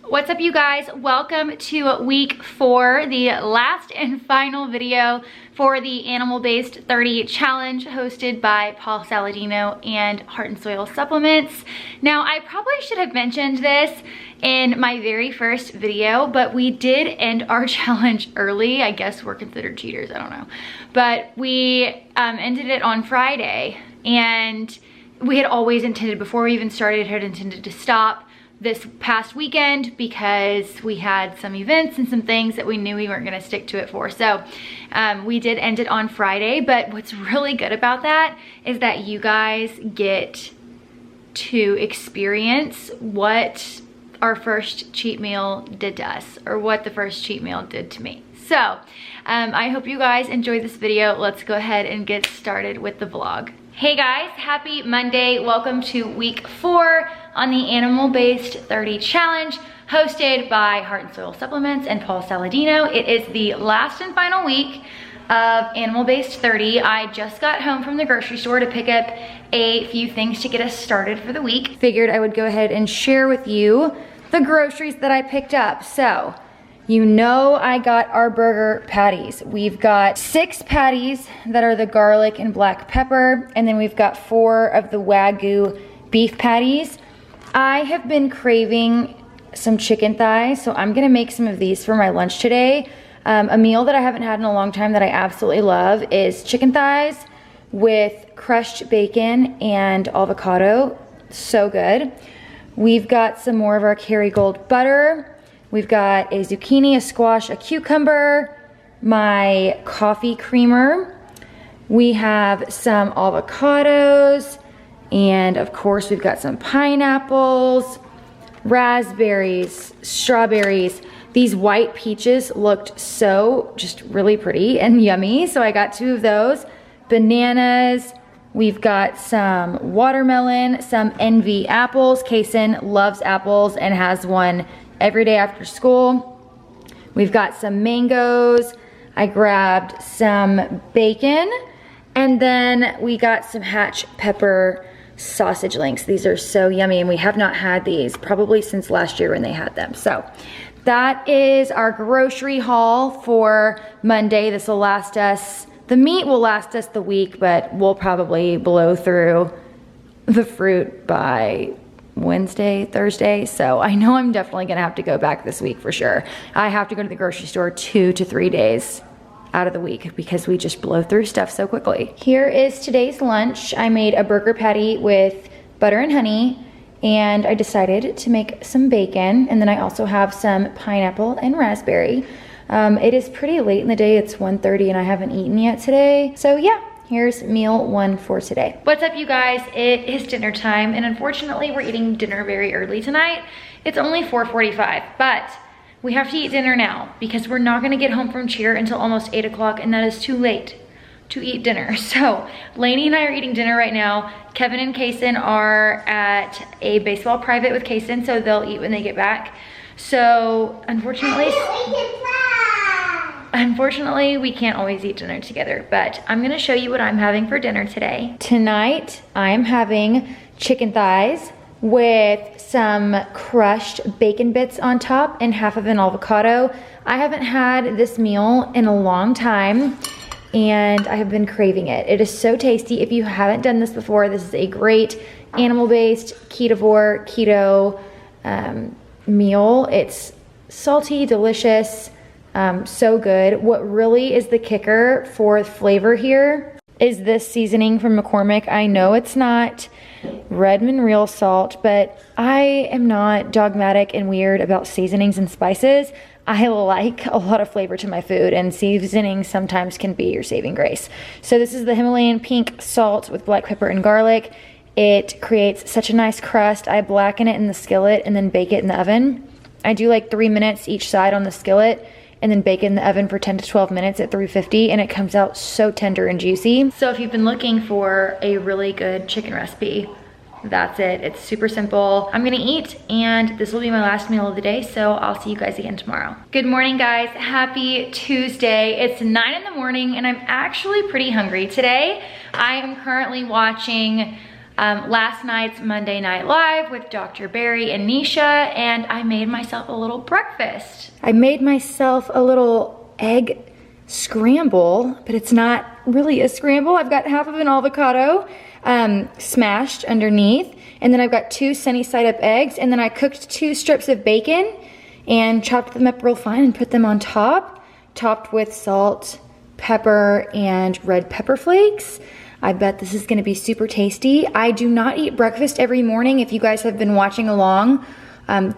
What's up, you guys? Welcome to week 4, the last and final video for the animal-based 30 challenge hosted by Paul Saladino and Heart and Soil Supplements. Now, I probably should have mentioned this in my very first video, but we did end our challenge early. I guess we're considered cheaters, I don't know. But we ended it on Friday, and we had always intended, before we even started, had intended to stop this past weekend because we had some events and some things that we knew we weren't gonna stick to it for. So we did end it on Friday, but what's really good about that is that you guys get to experience what our first cheat meal did to us, or what the first cheat meal did to me. So I hope you guys enjoyed this video. Let's go ahead and get started with the vlog. Hey guys, happy Monday. Welcome to week 4 on the animal-based 30 challenge hosted by Heart and Soil Supplements and Paul Saladino. It is the last and final week of animal-based 30. I just got home from the grocery store to pick up a few things to get us started for the week. Figured I would go ahead and share with you the groceries that I picked up. So, you know I got our burger patties. We've got 6 patties that are the garlic and black pepper, and then we've got 4 of the Wagyu beef patties. I have been craving some chicken thighs, so I'm gonna make some of these for my lunch today. A meal that I haven't had in a long time that I absolutely love is chicken thighs with crushed bacon and avocado. So good. We've got some more of our Kerrygold butter. We've got a zucchini, a squash, a cucumber, my coffee creamer. We have some avocados, and of course we've got some pineapples, raspberries, strawberries. These white peaches looked so just really pretty and yummy, so I got 2 of those. Bananas. We've got some watermelon, some Envy apples. Kaysen loves apples and has one every day after school. We've got some mangoes. I grabbed some bacon, and then we got some Hatch pepper sausage links. These are so yummy, and we have not had these probably since last year when they had them. So that is our grocery haul for Monday. This will last us, the meat will last us the week, but we'll probably blow through the fruit by Wednesday, Thursday. So I know I'm definitely gonna have to go back this week for sure. I have to go to the grocery store 2 to 3 days out of the week because we just blow through stuff so quickly. Here is today's lunch. I made a burger patty with butter and honey, and I decided to make some bacon, and then I also have some pineapple and raspberry. It is pretty late in the day. It's 1:30 and I haven't eaten yet today. So yeah. Here's meal 1 for today. What's up, you guys? It is dinner time, and unfortunately we're eating dinner very early tonight. It's only 4:45, but we have to eat dinner now because we're not gonna get home from cheer until almost 8 o'clock, and that is too late to eat dinner. So Lainey and I are eating dinner right now. Kevin and Kaysen are at a baseball private with Kaysen, so they'll eat when they get back. So Unfortunately, we can't always eat dinner together, but I'm gonna show you what I'm having for dinner today. Tonight, I am having chicken thighs with some crushed bacon bits on top and half of an avocado. I haven't had this meal in a long time, and I have been craving it. It is so tasty. If you haven't done this before, this is a great animal-based ketovore, keto meal. It's salty, delicious, so good. What really is the kicker for flavor here is this seasoning from McCormick. I know it's not Redmond real salt, but I am not dogmatic and weird about seasonings and spices. I like a lot of flavor to my food, and seasoning sometimes can be your saving grace. So this is the Himalayan pink salt with black pepper and garlic. It creates such a nice crust. I blacken it in the skillet and then bake it in the oven. I do like 3 minutes each side on the skillet, and then bake it in the oven for 10 to 12 minutes at 350, and it comes out so tender and juicy. So if you've been looking for a really good chicken recipe, that's it. It's super simple. I'm gonna eat, and this will be my last meal of the day, so I'll see you guys again tomorrow. Good morning, guys. Happy Tuesday. It's 9 in the morning, and I'm actually pretty hungry today. I am currently watching last night's Monday Night Live with Dr. Barry and Nisha, and I made myself a little breakfast. I made myself a little egg scramble, but it's not really a scramble. I've got half of an avocado smashed underneath, and then I've got 2 sunny side up eggs, and then I cooked 2 strips of bacon and chopped them up real fine and put them on top, topped with salt, pepper, and red pepper flakes. I bet this is gonna be super tasty. I do not eat breakfast every morning. If you guys have been watching along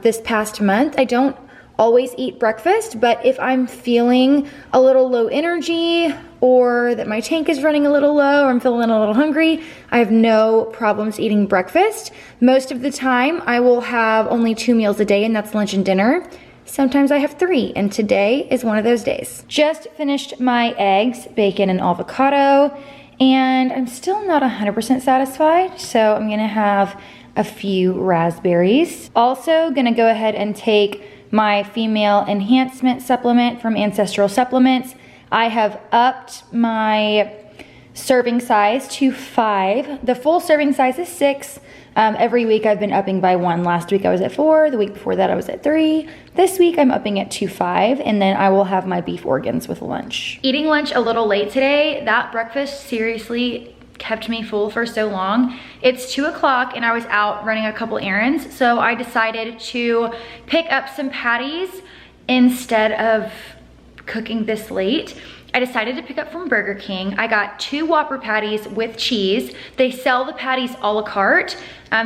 this past month, I don't always eat breakfast, but if I'm feeling a little low energy or that my tank is running a little low or I'm feeling a little hungry, I have no problems eating breakfast. Most of the time I will have only 2 meals a day, and that's lunch and dinner. Sometimes I have 3, and today is one of those days. Just finished my eggs, bacon, and avocado, and I'm still not 100% satisfied, so I'm gonna have a few raspberries. Also gonna go ahead and take my female enhancement supplement from Ancestral Supplements. I have upped my serving size to 5. The full serving size is 6. Every week I've been upping by 1. Last week I was at 4. The week before that I was at 3. This week I'm upping it to 5, and then I will have my beef organs with lunch. Eating lunch a little late today. That breakfast seriously kept me full for so long. It's 2 o'clock and I was out running a couple errands, so I decided to pick up some patties instead of cooking this late. I decided to pick up from Burger King. I got 2 Whopper patties with cheese. They sell the patties a la carte,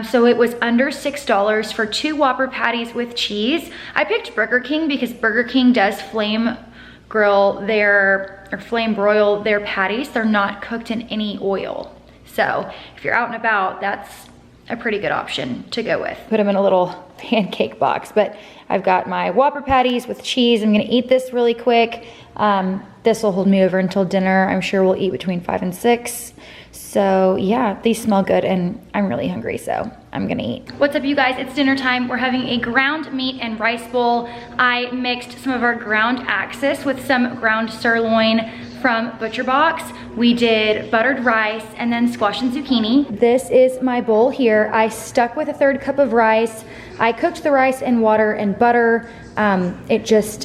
so it was under $6 for 2 Whopper patties with cheese. I picked Burger King because Burger King does flame broil their patties. They're not cooked in any oil. So if you're out and about, that's a pretty good option to go with. Put them in a little pancake box, but I've got my Whopper patties with cheese. I'm gonna eat this really quick. This will hold me over until dinner. I'm sure we'll eat between 5 and 6. So yeah, these smell good and I'm really hungry, so I'm gonna eat. What's up, you guys? It's dinner time. We're having a ground meat and rice bowl. I mixed some of our ground axis with some ground sirloin from Butcher Box. We did buttered rice and then squash and zucchini. This is my bowl here. I stuck with a 1/3 cup of rice. I cooked the rice in water and butter. I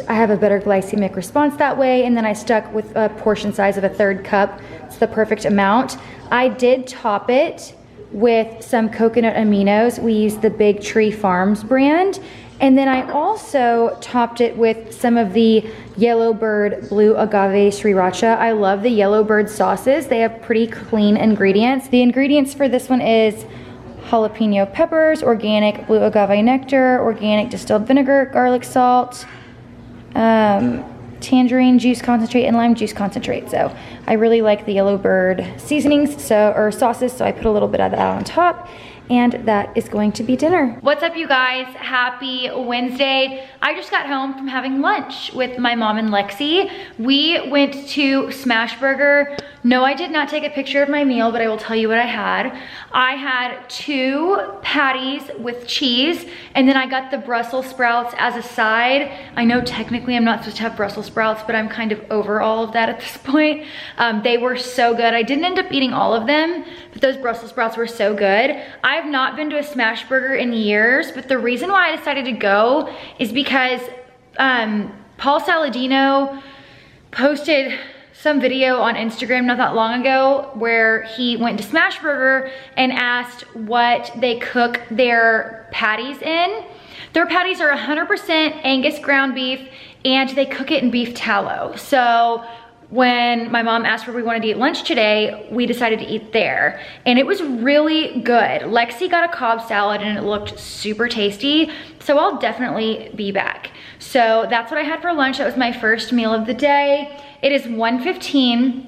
have a better glycemic response that way, and then I stuck with a portion size of a 1/3 cup. It's the perfect amount. I did top it with some coconut aminos. We used the Big Tree Farms brand. And then I also topped it with some of the Yellowbird Blue Agave Sriracha. I love the Yellowbird sauces. They have pretty clean ingredients. The ingredients for this one is jalapeno peppers, organic blue agave nectar, organic distilled vinegar, garlic salt, tangerine juice concentrate, and lime juice concentrate. So I really like the Yellowbird seasonings, or sauces, so I put a little bit of that on top. And that is going to be dinner. What's up, you guys? Happy Wednesday. I just got home from having lunch with my mom and Lexi. We went to Smashburger. No, I did not take a picture of my meal, but I will tell you what I had. I had 2 patties with cheese, and then I got the Brussels sprouts as a side. I know technically I'm not supposed to have Brussels sprouts, but I'm kind of over all of that at this point. They were so good. I didn't end up eating all of them, but those Brussels sprouts were so good. I've not been to a Smashburger in years, but the reason why I decided to go is because Paul Saladino posted some video on Instagram not that long ago where he went to Smashburger and asked what they cook their patties in. Their patties are 100% Angus ground beef, and they cook it in beef tallow. So when my mom asked where we wanted to eat lunch today, we decided to eat there. And it was really good. Lexi got a Cobb salad and it looked super tasty. So I'll definitely be back. So that's what I had for lunch. That was my first meal of the day. It is 1:15.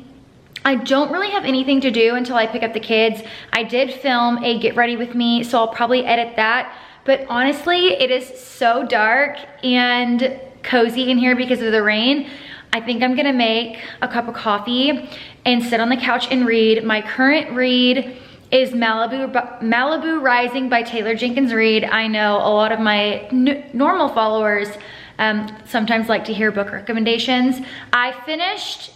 I don't really have anything to do until I pick up the kids. I did film a get ready with me, so I'll probably edit that. But honestly, it is so dark and cozy in here because of the rain. I think I'm gonna make a cup of coffee and sit on the couch and read. My current read is Malibu Rising by Taylor Jenkins Reid. I know a lot of my normal followers sometimes like to hear book recommendations. I finished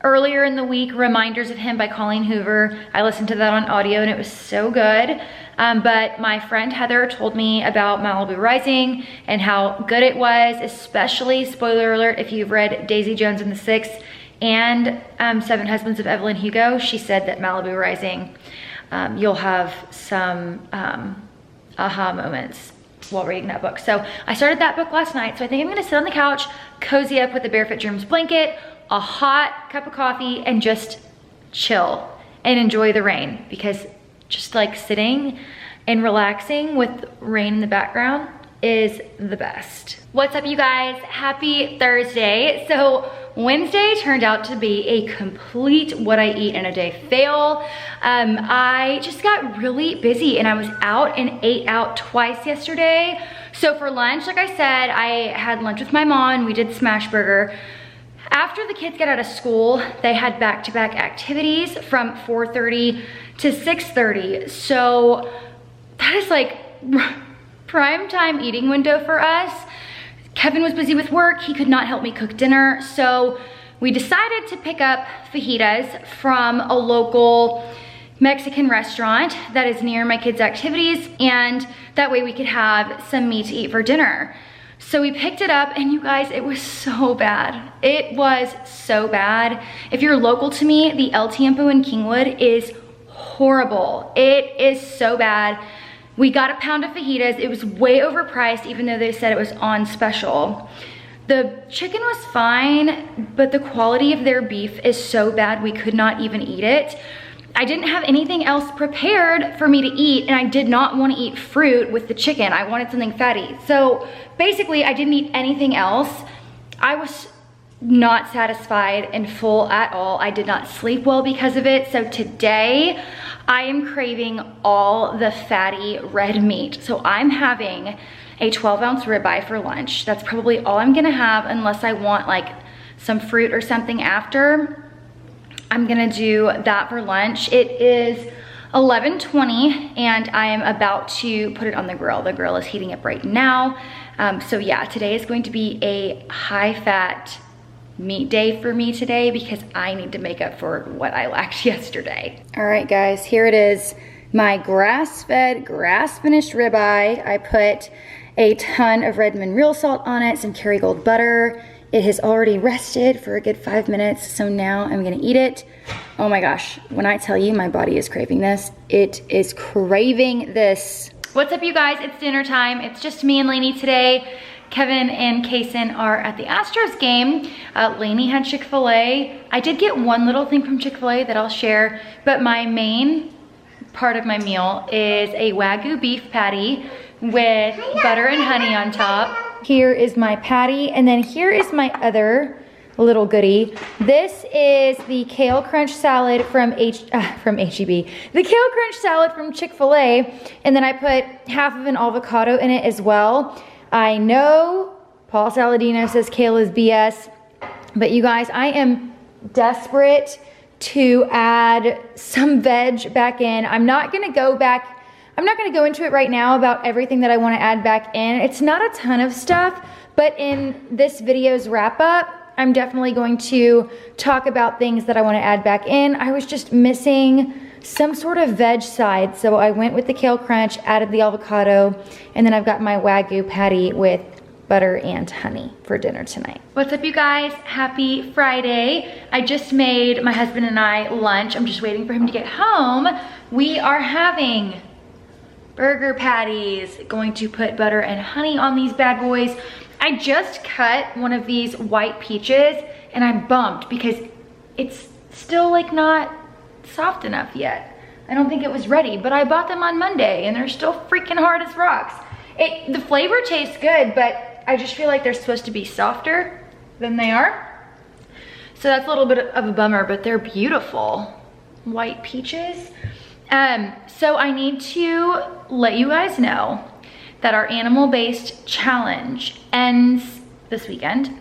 earlier in the week, Reminders of Him by Colleen Hoover. I listened to that on audio and it was so good. But my friend Heather told me about Malibu Rising and how good it was, especially, spoiler alert, if you've read Daisy Jones and the Six and Seven Husbands of Evelyn Hugo. She said that Malibu Rising, you'll have some aha moments while reading that book. So I started that book last night. So I think I'm gonna sit on the couch, cozy up with a Barefoot Dreams blanket, a hot cup of coffee, and just chill and enjoy the rain, because just like sitting and relaxing with rain in the background is the best. What's up, you guys? Happy Thursday. So Wednesday turned out to be a complete what I eat in a day fail. I just got really busy and I was out and ate out twice yesterday. So for lunch, like I said, I had lunch with my mom. We did smash burger. After the kids got out of school, they had back-to-back activities from 4:30 to 6:30. So that is like prime time eating window for us. Kevin was busy with work. He could not help me cook dinner. So we decided to pick up fajitas from a local Mexican restaurant that is near my kids' activities. And that way we could have some meat to eat for dinner. So we picked it up and you guys, it was so bad. It was so bad. If you're local to me, the El Tiempo in Kingwood is horrible. It is so bad. We got a pound of fajitas. It was way overpriced, even though they said it was on special. The chicken was fine, but the quality of their beef is so bad we could not even eat it. I didn't have anything else prepared for me to eat, and I did not want to eat fruit with the chicken. I wanted something fatty. So basically, I didn't eat anything else. I was not satisfied and full at all. I did not sleep well because of it. So today, I am craving all the fatty red meat. So I'm having a 12-ounce ribeye for lunch. That's probably all I'm gonna have unless I want like some fruit or something after. I'm gonna do that for lunch. It is 11:20 and I am about to put it on the grill. The grill is heating up right now. So yeah, today is going to be a high-fat meat day for me today because I need to make up for what I lacked yesterday. All right, guys, here it is. My grass-fed, grass-finished ribeye. I put a ton of Redmond real salt on it, some Kerrygold butter. It has already rested for a good 5 minutes, so now I'm gonna eat it. Oh my gosh, when I tell you my body is craving this, it is craving this. What's up, you guys? It's dinner time. It's just me and Lainey today. Kevin and Kaysen are at the Astros game. Lainey had Chick-fil-A. I did get one little thing from Chick-fil-A that I'll share, but my main part of my meal is a Wagyu beef patty with butter and honey on top. Here is my patty, and then here is my other little goodie. This is the kale crunch salad from H-E-B. The kale crunch salad from Chick-fil-A, and then I put half of an avocado in it as well. I know Paul Saladino says kale is BS, but you guys, I am desperate to add some veg back in. I'm not gonna go into it right now about everything that I wanna add back in. It's not a ton of stuff, but in this video's wrap up, I'm definitely going to talk about things that I wanna add back in. I was just missing some sort of veg side, so I went with the kale crunch, added the avocado, and then I've got my Wagyu patty with butter and honey for dinner tonight. What's up, you guys? Happy Friday. I just made my husband and I lunch. I'm just waiting for him to get home. We are having burger patties. Going to put butter and honey on these bad boys. I just cut one of these white peaches and I'm bummed because it's still like not soft enough yet. I don't think it was ready, but I bought them on Monday and they're still freaking hard as rocks. The flavor tastes good, but I just feel like they're supposed to be softer than they are. So that's a little bit of a bummer, but they're beautiful. White peaches. So I need to let you guys know that our animal-based challenge ends this weekend.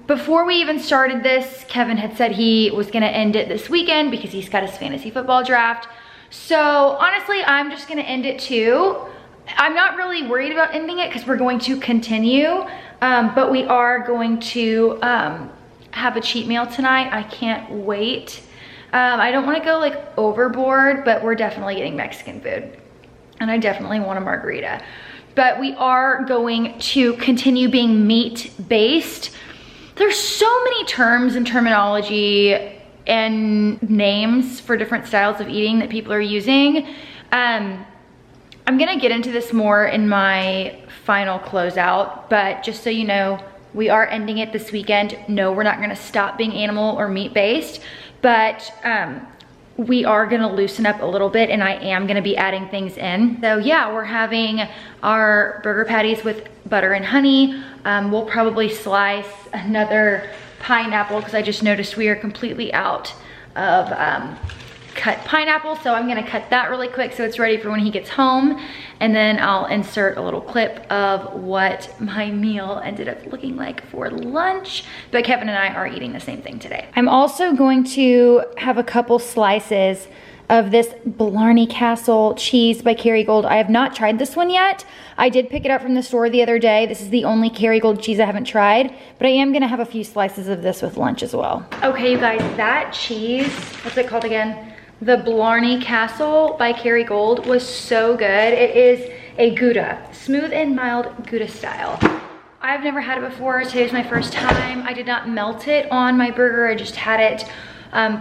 Before we even started this, Kevin had said he was gonna end it this weekend because he's got his fantasy football draft. So honestly, I'm just gonna end it too. I'm not really worried about ending it because we're going to continue, but we are going to have a cheat meal tonight. I can't wait. I don't want to go like overboard, but we're definitely getting Mexican food. And I definitely want a margarita. But we are going to continue being meat-based. There's so many terms and terminology and names for different styles of eating that people are using. I'm gonna get into this more in my final closeout, but just so you know, we are ending it this weekend. No, we're not gonna stop being animal or meat-based, but we are gonna loosen up a little bit, and I am gonna be adding things in. So yeah, we're having our burger patties with butter and honey. We'll probably slice another pineapple because I just noticed we are completely out of cut pineapple. So I'm gonna cut that really quick so it's ready for when he gets home. And then I'll insert a little clip of what my meal ended up looking like for lunch. But Kevin and I are eating the same thing today. I'm also going to have a couple slices of this Blarney Castle cheese by Kerrygold. I have not tried this one yet. I did pick it up from the store the other day. This is the only Kerrygold cheese I haven't tried, but I am gonna have a few slices of this with lunch as well. Okay, you guys, that cheese, what's it called again? The Blarney Castle by Kerrygold was so good. It is a Gouda, smooth and mild Gouda style. I've never had it before. Today's my first time. I did not melt it on my burger. I just had it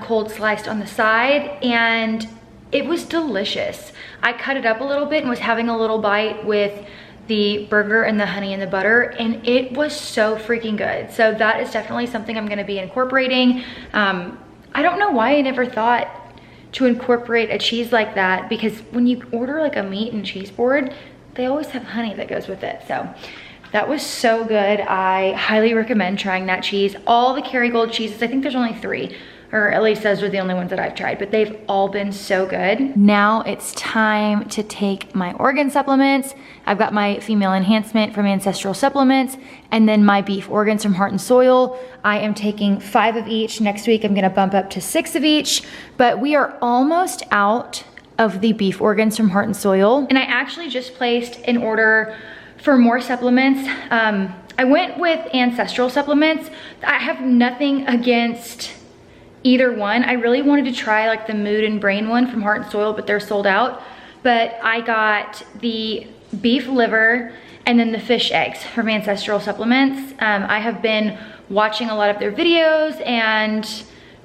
cold sliced on the side, and it was delicious. I cut it up a little bit and was having a little bite with the burger and the honey and the butter, and it was so freaking good. So that is definitely something I'm gonna be incorporating. I don't know why I never thought to incorporate a cheese like that, because when you order like a meat and cheese board, they always have honey that goes with it. So that was so good. I highly recommend trying that cheese. All the Kerrygold cheeses, I think there's only 3, or at least those are the only ones that I've tried, but they've all been so good. Now it's time to take my organ supplements. I've got my female enhancement from Ancestral Supplements, and then my beef organs from Heart and Soil. I am taking 5 of each. Next week I'm gonna bump up to 6 of each, but we are almost out of the beef organs from Heart and Soil. And I actually just placed an order for more supplements. I went with Ancestral Supplements. I have nothing against either one. I really wanted to try like the mood and brain one from Heart and Soil, but they're sold out. But I got the beef liver and then the fish eggs from Ancestral Supplements. I have been watching a lot of their videos and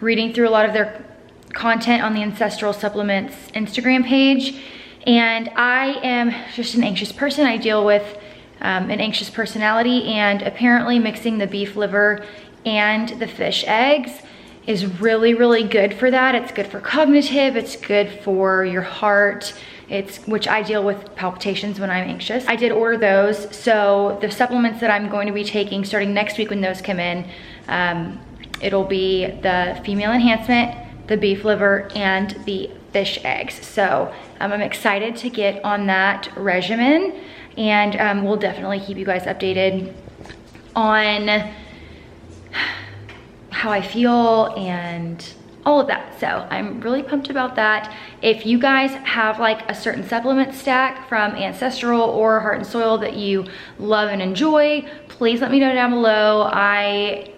reading through a lot of their content on the Ancestral Supplements Instagram page. And I am just an anxious person. I deal with an anxious personality, and apparently mixing the beef liver and the fish eggs is really, really good for that. It's good for cognitive, it's good for your heart, which I deal with palpitations when I'm anxious. I did order those, so the supplements that I'm going to be taking starting next week when those come in, it'll be the female enhancement, the beef liver, and the fish eggs. So I'm excited to get on that regimen, and we'll definitely keep you guys updated on how I feel and all of that. So I'm really pumped about that. If you guys have like a certain supplement stack from Ancestral or Heart and Soil that you love and enjoy, please let me know down below. I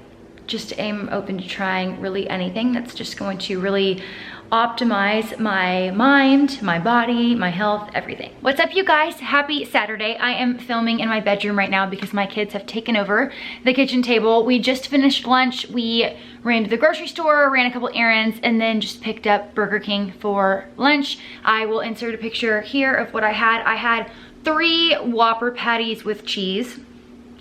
just am open to trying really anything that's just going to really optimize my mind, my body, my health, everything. What's up, you guys? Happy Saturday. I am filming in my bedroom right now because my kids have taken over the kitchen table. We just finished lunch. We ran to the grocery store, ran a couple errands, and then just picked up Burger King for lunch. I will insert a picture here of what I had. I had 3 Whopper patties with cheese.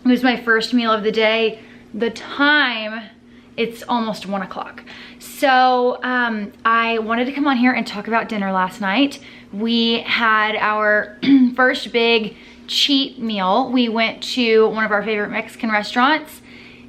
It was my first meal of the day. The time, it's almost 1 o'clock. So I wanted to come on here and talk about dinner last night. We had our first big cheat meal. We went to one of our favorite Mexican restaurants,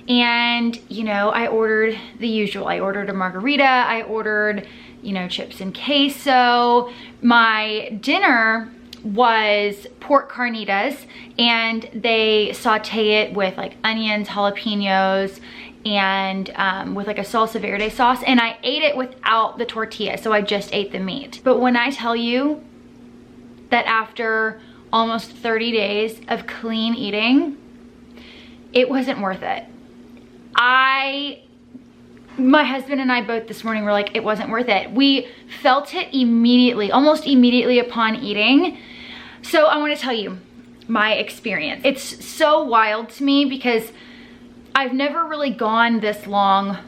and you know, I ordered the usual. I ordered a margarita, I ordered, you know, chips and queso. My dinner was pork carnitas, and they saute it with like onions, jalapenos, and with like a salsa verde sauce, and I ate it without the tortilla, so I just ate the meat. But when I tell you that after almost 30 days of clean eating, it wasn't worth it. I my husband and I both this morning were like, it wasn't worth it. We felt it immediately, almost immediately upon eating. So I want to tell you my experience. It's so wild to me because I've never really gone this long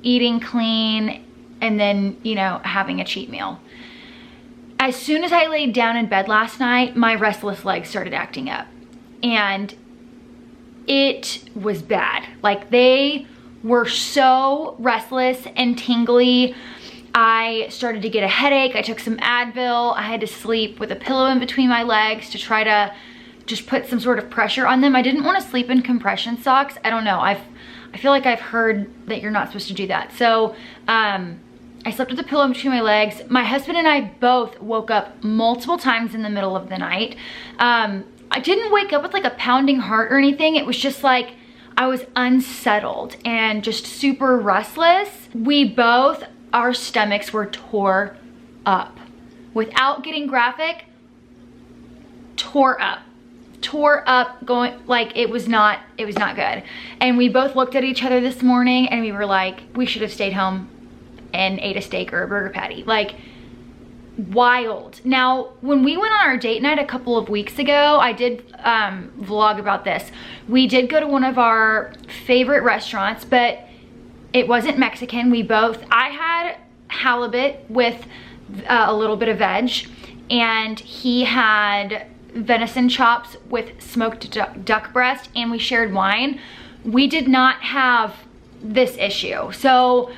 eating clean and then, you know, having a cheat meal. As soon as I laid down in bed last night, my restless legs started acting up, and it was bad. Like, they were so restless and tingly. I started to get a headache. I took some Advil. I had to sleep with a pillow in between my legs to try to just put some sort of pressure on them. I didn't want to sleep in compression socks. I don't know. I feel like I've heard that you're not supposed to do that. So I slept with a pillow in between my legs. My husband and I both woke up multiple times in the middle of the night. I didn't wake up with like a pounding heart or anything. It was just like I was unsettled and just super restless. We both, our stomachs were tore up. Without getting graphic, tore up, going like it was not good. And we both looked at each other this morning and we were like, we should have stayed home and ate a steak or a burger patty. Like, wild. Now, when we went on our date night a couple of weeks ago, I did vlog about this. We did go to one of our favorite restaurants, but it wasn't Mexican. I had halibut with a little bit of veg, and he had venison chops with smoked duck breast, and we shared wine. We did not have this issue. So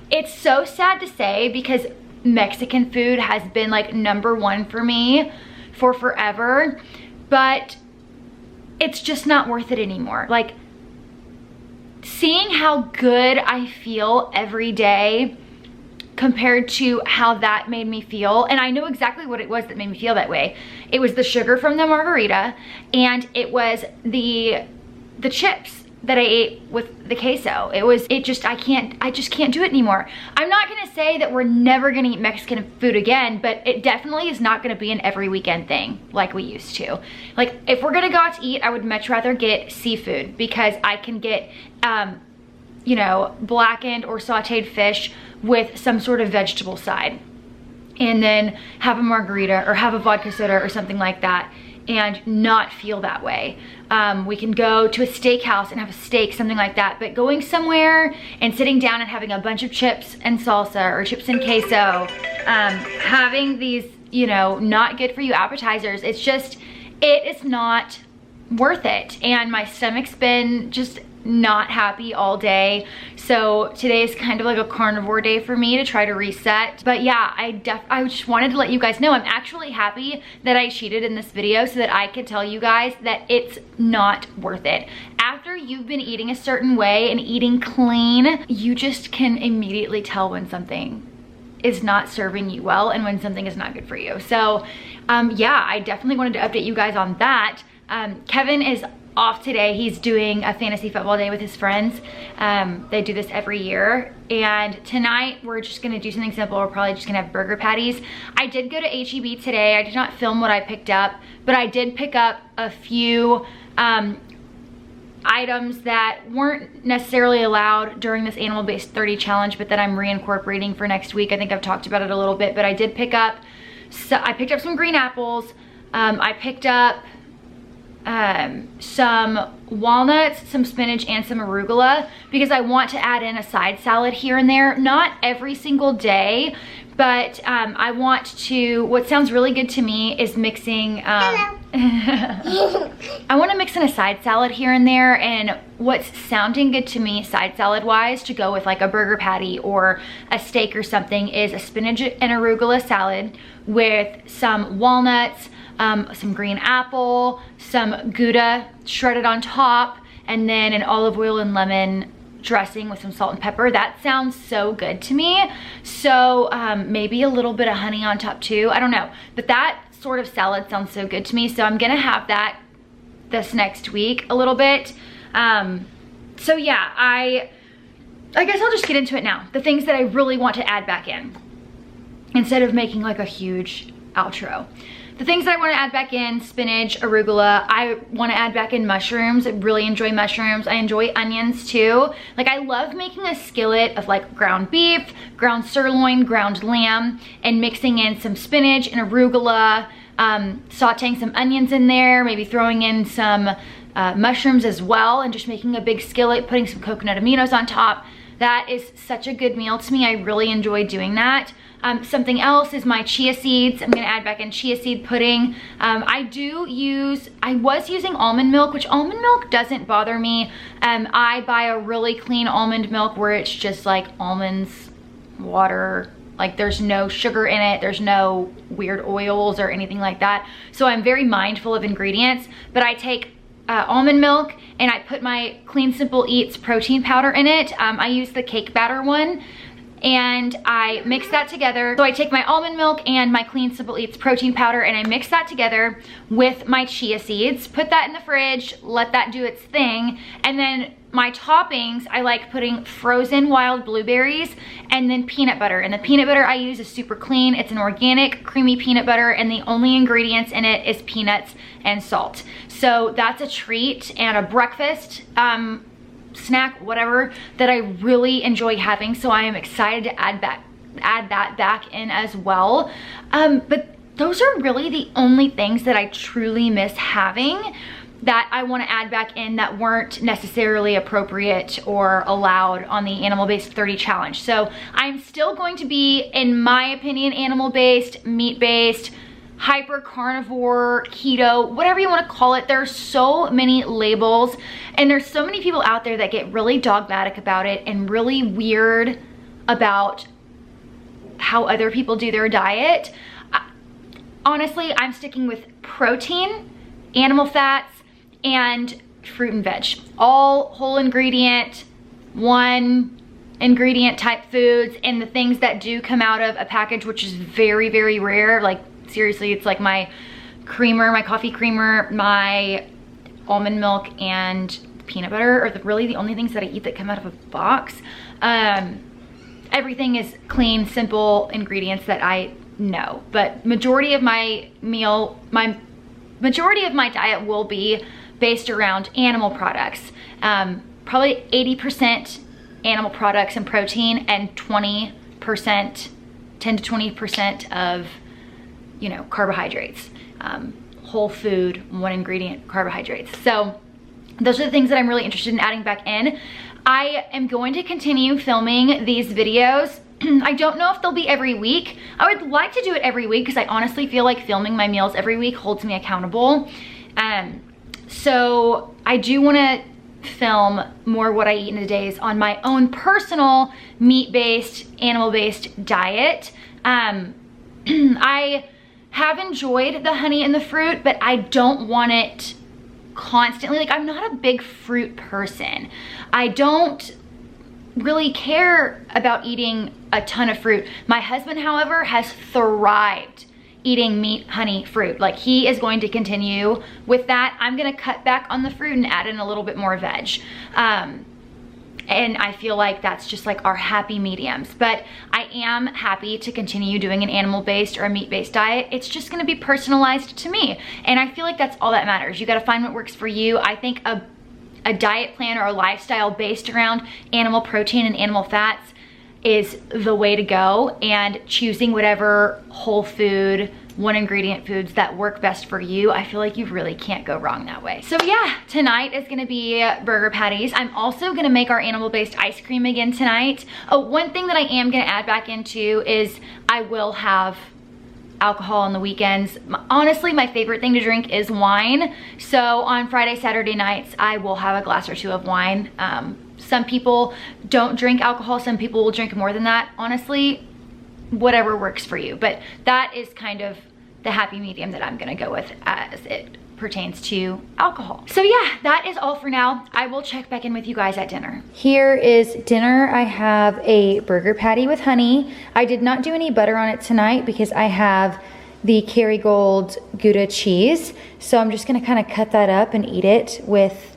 it's so sad to say because Mexican food has been like #1 for me for forever, but it's just not worth it anymore. Like, seeing how good I feel every day compared to how that made me feel, and I know exactly what it was that made me feel that way. It was the sugar from the margarita, and it was the chips that I ate with the queso. I just can't do it anymore. I'm not gonna say that we're never gonna eat Mexican food again, but it definitely is not gonna be an every weekend thing like we used to. Like, if we're gonna go out to eat, I would much rather get seafood because I can get, you know, blackened or sauteed fish with some sort of vegetable side, and then have a margarita or have a vodka soda or something like that and not feel that way. We can go to a steakhouse and have a steak, something like that, but going somewhere and sitting down and having a bunch of chips and salsa or chips and queso, having these, you know, not good for you appetizers, it is not worth it. And my stomach's been just not happy all day. So today is kind of like a carnivore day for me to try to reset. But yeah, I just wanted to let you guys know I'm actually happy that I cheated in this video so that I could tell you guys that it's not worth it. After you've been eating a certain way and eating clean, you just can immediately tell when something is not serving you well and when something is not good for you. So yeah, I definitely wanted to update you guys on that. Kevin is off today. He's doing a fantasy football day with his friends. They do this every year. And tonight we're just gonna do something simple. We're probably just gonna have burger patties. I did go to H-E-B today. I did not film what I picked up, but I did pick up a few items that weren't necessarily allowed during this animal-based 30 challenge, but that I'm reincorporating for next week. I think I've talked about it a little bit, but I did pick up, I picked up some green apples. I picked up some walnuts, some spinach, and some arugula because I want to add in a side salad here and there. Not every single day, but I want to, what sounds really good to me is mixing, I want to mix in a side salad here and there, and what's sounding good to me side salad wise to go with like a burger patty or a steak or something is a spinach and arugula salad with some walnuts, some green apple, some Gouda shredded on top, and then an olive oil and lemon dressing with some salt and pepper. That sounds so good to me. So maybe a little bit of honey on top too. I don't know, but that sort of salad sounds so good to me. So I'm gonna have that this next week a little bit. So yeah, I guess I'll just get into it now. The things that I really want to add back in instead of making like a huge outro. the things that I want to add back in: spinach, arugula. I want to add back in mushrooms. I really enjoy mushrooms. I enjoy onions too. Like, I love making a skillet of like ground beef, ground sirloin, ground lamb, and mixing in some spinach and arugula, sauteing some onions in there, maybe throwing in some mushrooms as well, and just making a big skillet, putting some coconut aminos on top. That is such a good meal to me. I really enjoy doing that. Something else is my chia seeds. I'm gonna add back in chia seed pudding. I was using almond milk, which almond milk doesn't bother me. I buy a really clean almond milk where it's just like almonds, water, like there's no sugar in it, there's no weird oils or anything like that. So I'm very mindful of ingredients, but I take almond milk and I put my Clean Simple Eats protein powder in it. I use the cake batter one, and I mix that together. So I take my almond milk and my Clean Simple Eats protein powder and I mix that together with my chia seeds, put that in the fridge, let that do its thing. And then my toppings, I like putting frozen wild blueberries and then peanut butter. And the peanut butter I use is super clean. It's an organic, creamy peanut butter, and the only ingredients in it is peanuts and salt. So that's a treat and a breakfast snack, whatever, that I really enjoy having. So I am excited to add that back in as well. But those are really the only things that I truly miss having that I want to add back in that weren't necessarily appropriate or allowed on the animal-based 30 challenge. So I'm still going to be, in my opinion, animal-based, meat-based, hyper carnivore, keto, whatever you want to call it. There's so many labels, and there's so many people out there that get really dogmatic about it and really weird about how other people do their diet. Honestly, I'm sticking with protein, animal fats, and fruit and veg. All whole ingredient, one ingredient type foods, and the things that do come out of a package, which is very, very rare. Like, seriously, it's like my creamer, my coffee creamer, my almond milk, and peanut butter are really the only things that I eat that come out of a box. Everything is clean, simple ingredients that I know, but majority of my diet will be based around animal products. Probably 80% animal products and protein, and 20%, 10 to 20% of, you know, carbohydrates. Whole food, one ingredient carbohydrates. So those are the things that I'm really interested in adding back in. I am going to continue filming these videos. I don't know if they'll be every week. I would like to do it every week because I honestly feel like filming my meals every week holds me accountable. So I do want to film more what I eat in a day on my own personal meat-based, animal-based diet. I have enjoyed the honey and the fruit, but I don't want it constantly. Like, I'm not a big fruit person. I don't really care about eating a ton of fruit. My husband, however, has thrived eating meat, honey, fruit. Like, he is going to continue with that. I'm gonna cut back on the fruit and add in a little bit more veg. And I feel like that's just like our happy mediums. But I am happy to continue doing an animal-based or a meat-based diet. It's just gonna be personalized to me. And I feel like that's all that matters. You gotta find what works for you. I think a diet plan or a lifestyle based around animal protein and animal fats is the way to go, and choosing whatever whole food, one ingredient foods that work best for you, I feel like you really can't go wrong that way. So yeah, tonight is gonna be burger patties. I'm also gonna make our animal-based ice cream again tonight. Oh, one thing that I am gonna add back into is I will have alcohol on the weekends. Honestly, my favorite thing to drink is wine. So on Friday, Saturday nights, I will have a glass or two of wine. Some people don't drink alcohol. Some people will drink more than that. Honestly, whatever works for you. But that is kind of the happy medium that I'm gonna go with as it pertains to alcohol. So yeah, that is all for now. I will check back in with you guys at dinner. Here is dinner. I have a burger patty with honey. I did not do any butter on it tonight because I have the Kerrygold Gouda cheese. So I'm just gonna kind of cut that up and eat it with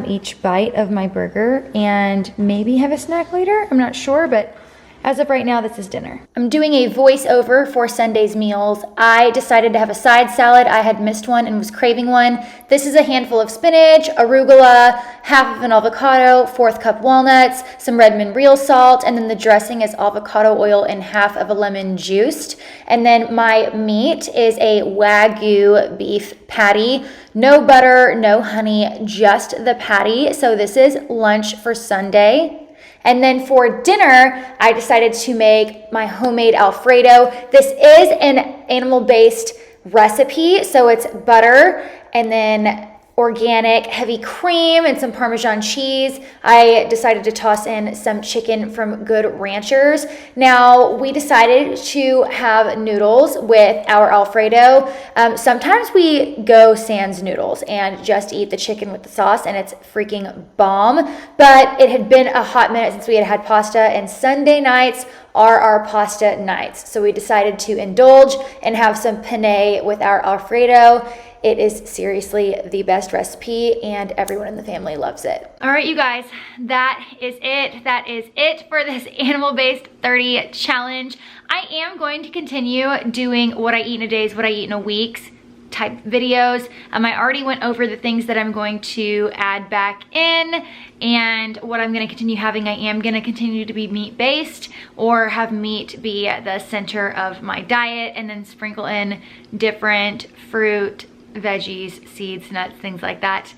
each bite of my burger, and maybe have a snack later. I'm not sure, but As of right now, this is dinner. I'm doing a voiceover for Sunday's meals. I decided to have a side salad. I had missed one and was craving one. This is a handful of spinach, arugula, half of an avocado, 1/4 cup walnuts, some Redmond real salt, and then the dressing is avocado oil and half of a lemon juiced. And then my meat is a Wagyu beef patty. No butter, no honey, just the patty. So this is lunch for Sunday. And then for dinner, I decided to make my homemade Alfredo. This is an animal-based recipe, so it's butter and then organic heavy cream and some Parmesan cheese. I decided to toss in some chicken from Good Ranchers. Now, we decided to have noodles with our Alfredo. Sometimes we go sans noodles and just eat the chicken with the sauce, and it's freaking bomb. But it had been a hot minute since we had had pasta, and Sunday nights are our pasta nights. So we decided to indulge and have some penne with our Alfredo. It is seriously the best recipe, and everyone in the family loves it. All right, you guys, that is it. That is it for this animal-based 30 challenge. I am going to continue doing what I eat in a day's, what I eat in a week's type videos. I already went over the things that I'm going to add back in, and what I'm going to continue having. I am going to continue to be meat-based, or have meat be the center of my diet, and then sprinkle in different fruit, veggies, seeds, nuts, things like that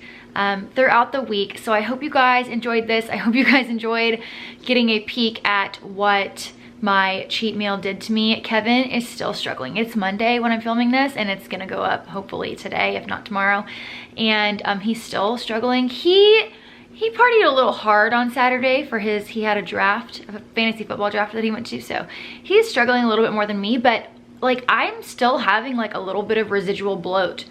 throughout the week. So I hope you guys enjoyed this. I hope you guys enjoyed getting a peek at what my cheat meal did to me. Kevin is still struggling. It's Monday when I'm filming this, and it's gonna go up hopefully today, if not tomorrow. And he's still struggling. He partied a little hard on Saturday for he had a draft, a fantasy football draft that he went to. So he's struggling a little bit more than me, but like I'm still having like a little bit of residual bloat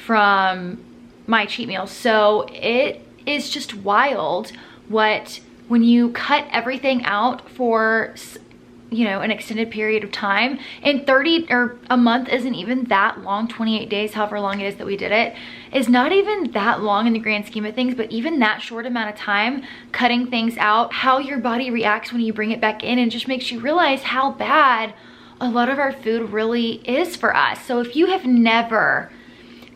from my cheat meal. So it is just wild when you cut everything out for, you know, an extended period of time. And 30 or a month isn't even that long. 28 days, however long it is that we did it, is not even that long in the grand scheme of things. But even that short amount of time, cutting things out, how your body reacts when you bring it back in, and just makes you realize how bad a lot of our food really is for us. So if you have never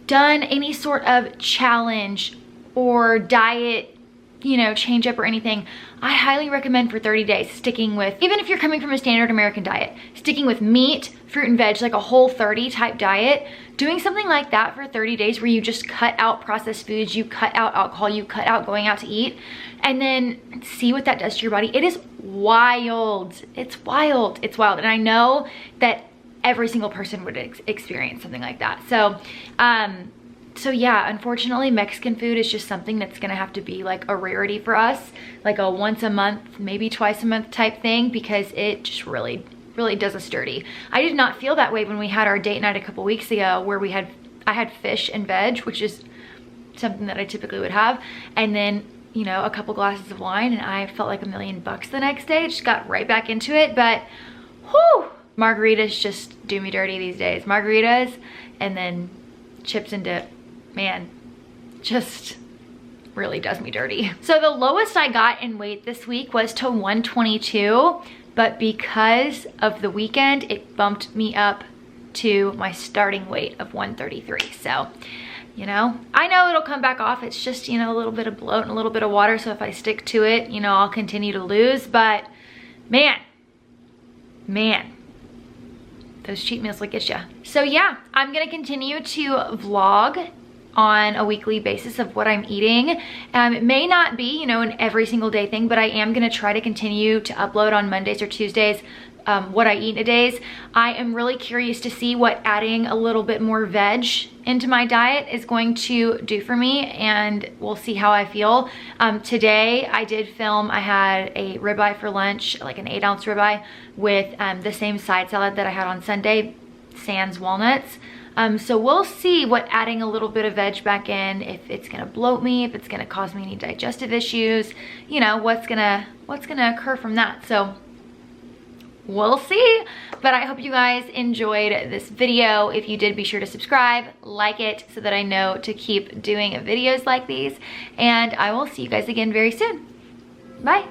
done any sort of challenge or diet, you know, change up or anything, I highly recommend for 30 days sticking with, even if you're coming from a standard American diet, sticking with meat, fruit and veg, like a Whole30 type diet, doing something like that for 30 days where you just cut out processed foods, you cut out alcohol, you cut out going out to eat, and then see what that does to your body. It is wild. It's wild. It's wild. And I know that every single person would experience something like that. So yeah, unfortunately, Mexican food is just something that's gonna have to be like a rarity for us, like a once a month, maybe twice a month type thing, because it just really does us dirty. I did not feel that way when we had our date night a couple weeks ago, where I had fish and veg, which is something that I typically would have, and then, you know, a couple glasses of wine, and I felt like $1 million the next day. Just got right back into it. But whew, margaritas just do me dirty these days. Margaritas and then chips and dip, man, just really does me dirty. So the lowest I got in weight this week was to 122, but because of the weekend, it bumped me up to my starting weight of 133. So, you know, I know it'll come back off. It's just, you know, a little bit of bloat and a little bit of water. So if I stick to it, you know, I'll continue to lose. But man, those cheat meals will get you. So yeah, I'm gonna continue to vlog on a weekly basis of what I'm eating. It may not be, you know, an every single day thing, but I am gonna try to continue to upload on Mondays or Tuesdays what I eat in a days. I am really curious to see what adding a little bit more veg into my diet is going to do for me, and we'll see how I feel. Today I did film, I had a ribeye for lunch, like an 8-ounce ribeye with the same side salad that I had on Sunday, sans walnuts. So we'll see what adding a little bit of veg back in, if it's gonna bloat me, if it's gonna cause me any digestive issues, you know, what's gonna occur from that. So we'll see. But I hope you guys enjoyed this video. If you did, be sure to subscribe, like it, so that I know to keep doing videos like these. And I will see you guys again very soon. Bye.